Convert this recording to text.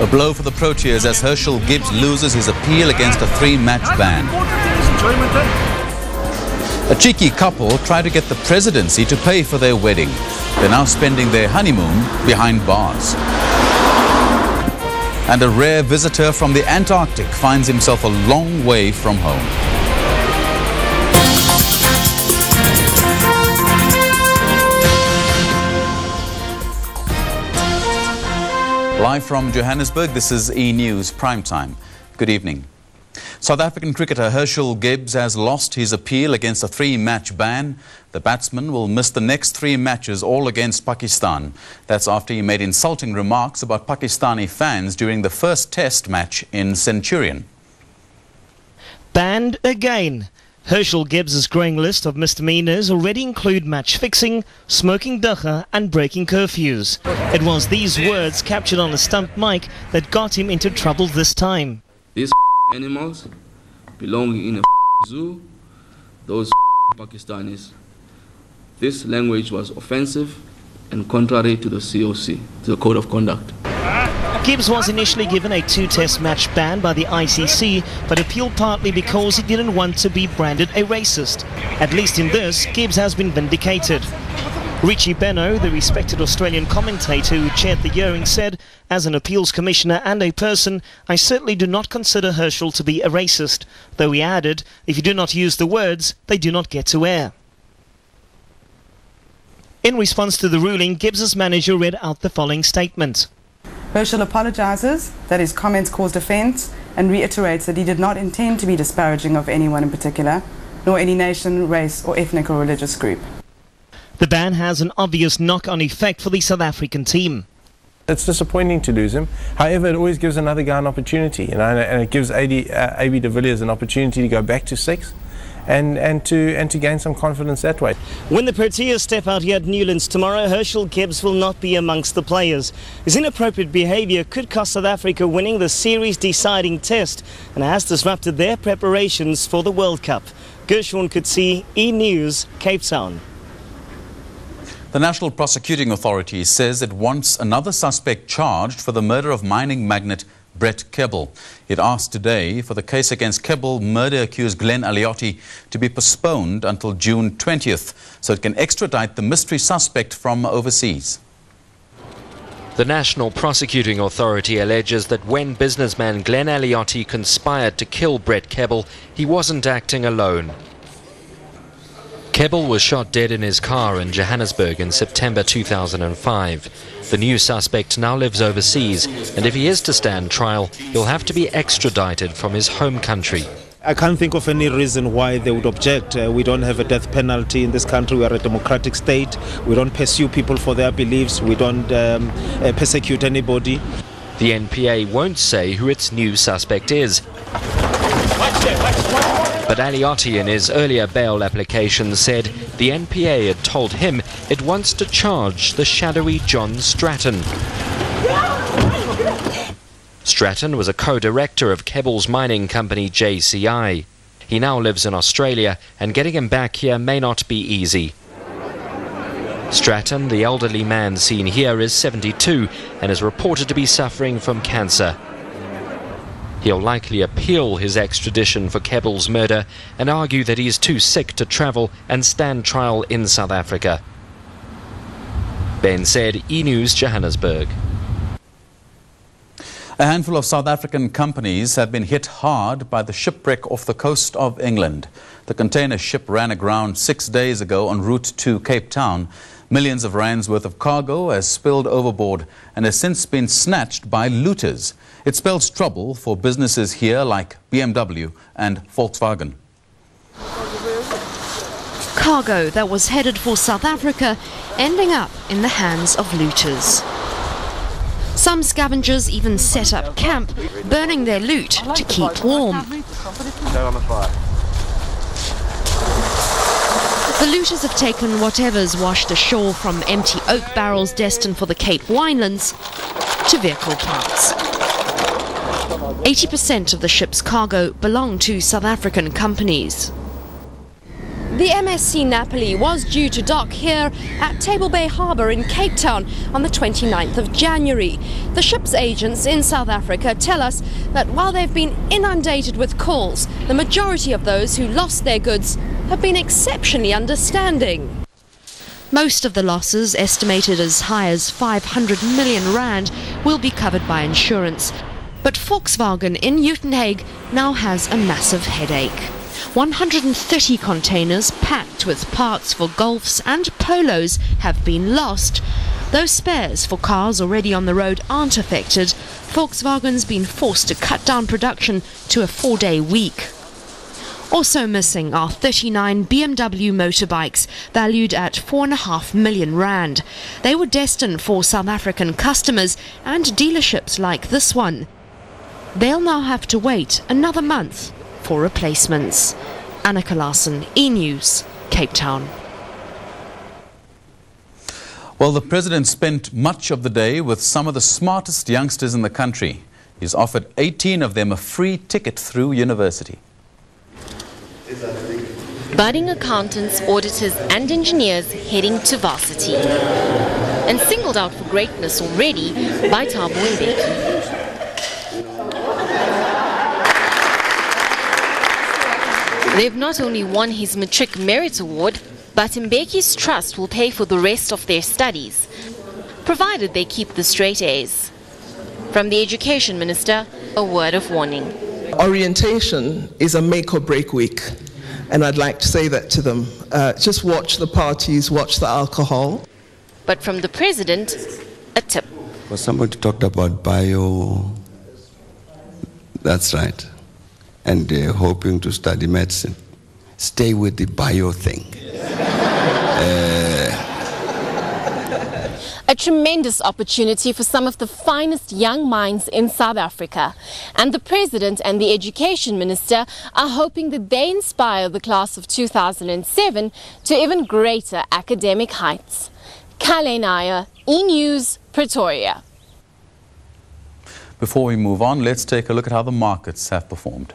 A blow for the Proteas as Herschel Gibbs loses his appeal against a 3-match ban. A cheeky couple tried to get the presidency to pay for their wedding. They're now spending their honeymoon behind bars. And a rare visitor from the Antarctic finds himself a long way from home. Live from Johannesburg, this is E-News Primetime. Good evening. South African cricketer Herschel Gibbs has lost his appeal against a 3-match ban. The batsman will miss the next 3 matches, all against Pakistan. That's after he made insulting remarks about Pakistani fans during the first test match in Centurion. Banned again. Herschel Gibbs' growing list of misdemeanors already include match fixing, smoking dagga and breaking curfews. It was these words captured on a stump mic that got him into trouble this time. These animals belonging in a zoo, those Pakistanis. This language was offensive and contrary to the COC, to the Code of Conduct. Gibbs was initially given a 2-test match ban by the ICC, but appealed partly because he didn't want to be branded a racist. At least in this, Gibbs has been vindicated. Richie Benno, the respected Australian commentator who chaired the hearing, said, "As an appeals commissioner and a person, I certainly do not consider Herschel to be a racist," though he added, "If you do not use the words, they do not get to air." In response to the ruling, Gibbs' manager read out the following statement. Herschel apologises that his comments caused offence and reiterates that he did not intend to be disparaging of anyone in particular, nor any nation, race or ethnic or religious group. The ban has an obvious knock-on effect for the South African team. It's disappointing to lose him. However, it always gives another guy an opportunity, and it gives AB de Villiers an opportunity to go back to 6 and to gain some confidence that way. When the Proteas step out here at Newlands tomorrow, Herschel Gibbs will not be amongst the players. His inappropriate behaviour could cost South Africa winning the series deciding test and has disrupted their preparations for the World Cup. Gershon Kutsi, E-News, Cape Town. The National Prosecuting Authority says it wants another suspect charged for the murder of mining magnate Brett Kebble. It asked today for the case against Kebble murder-accused Glenn Aliotti to be postponed until June 20th so it can extradite the mystery suspect from overseas. The National Prosecuting Authority alleges that when businessman Glenn Aliotti conspired to kill Brett Kebble, he wasn't acting alone. Kebble was shot dead in his car in Johannesburg in September 2005. The new suspect now lives overseas, and if he is to stand trial, he'll have to be extradited from his home country. I can't think of any reason why they would object. We don't have a death penalty in this country. We are a democratic state. We don't pursue people for their beliefs. We don't persecute anybody. The NPA won't say who its new suspect is. But Aliotti, in his earlier bail application, said the NPA had told him it wants to charge the shadowy John Stratton. Stratton was a co-director of Kebble's mining company JCI. He now lives in Australia, and getting him back here may not be easy. Stratton, the elderly man seen here, is 72 and is reported to be suffering from cancer. He'll likely appeal his extradition for Kebble's murder and argue that he is too sick to travel and stand trial in South Africa. Ben said, E-News, Johannesburg. A handful of South African companies have been hit hard by the shipwreck off the coast of England. The container ship ran aground 6 days ago en route to Cape Town. Millions of rands worth of cargo has spilled overboard and has since been snatched by looters. It spells trouble for businesses here like BMW and Volkswagen. Cargo that was headed for South Africa ending up in the hands of looters. Some scavengers even set up camp, burning their loot to keep warm. The looters have taken whatever's washed ashore, from empty oak barrels destined for the Cape Winelands to vehicle parts. 80% of the ship's cargo belonged to South African companies. The MSC Napoli was due to dock here at Table Bay Harbour in Cape Town on the 29th of January. The ship's agents in South Africa tell us that while they've been inundated with calls, the majority of those who lost their goods have been exceptionally understanding. Most of the losses, estimated as high as 500 million rand, will be covered by insurance. But Volkswagen in Uitenhage now has a massive headache. 130 containers packed with parts for Golfs and Polos have been lost. Though spares for cars already on the road aren't affected, Volkswagen's been forced to cut down production to a 4-day week. Also missing are 39 BMW motorbikes, valued at 4.5 million rand. They were destined for South African customers and dealerships like this one. They'll now have to wait another month for replacements. Annika Larsen, E-News, Cape Town. Well, the president spent much of the day with some of the smartest youngsters in the country. He's offered 18 of them a free ticket through university. Budding accountants, auditors and engineers heading to varsity. And singled out for greatness already by Thabo Mbeki. They've not only won his Matric Merit Award, but Mbeki's trust will pay for the rest of their studies, provided they keep the straight A's. From the Education Minister, a word of warning. Orientation is a make or break week, and I'd like to say that to them. Just watch the parties, watch the alcohol. But from the President, a tip. For somebody talked about bio, that's right. And they're hoping to study medicine. Stay with the bio thing. A tremendous opportunity for some of the finest young minds in South Africa. And the President and the Education Minister are hoping that they inspire the class of 2007 to even greater academic heights. Kale Naya, E-News, Pretoria. Before we move on, let's take a look at how the markets have performed.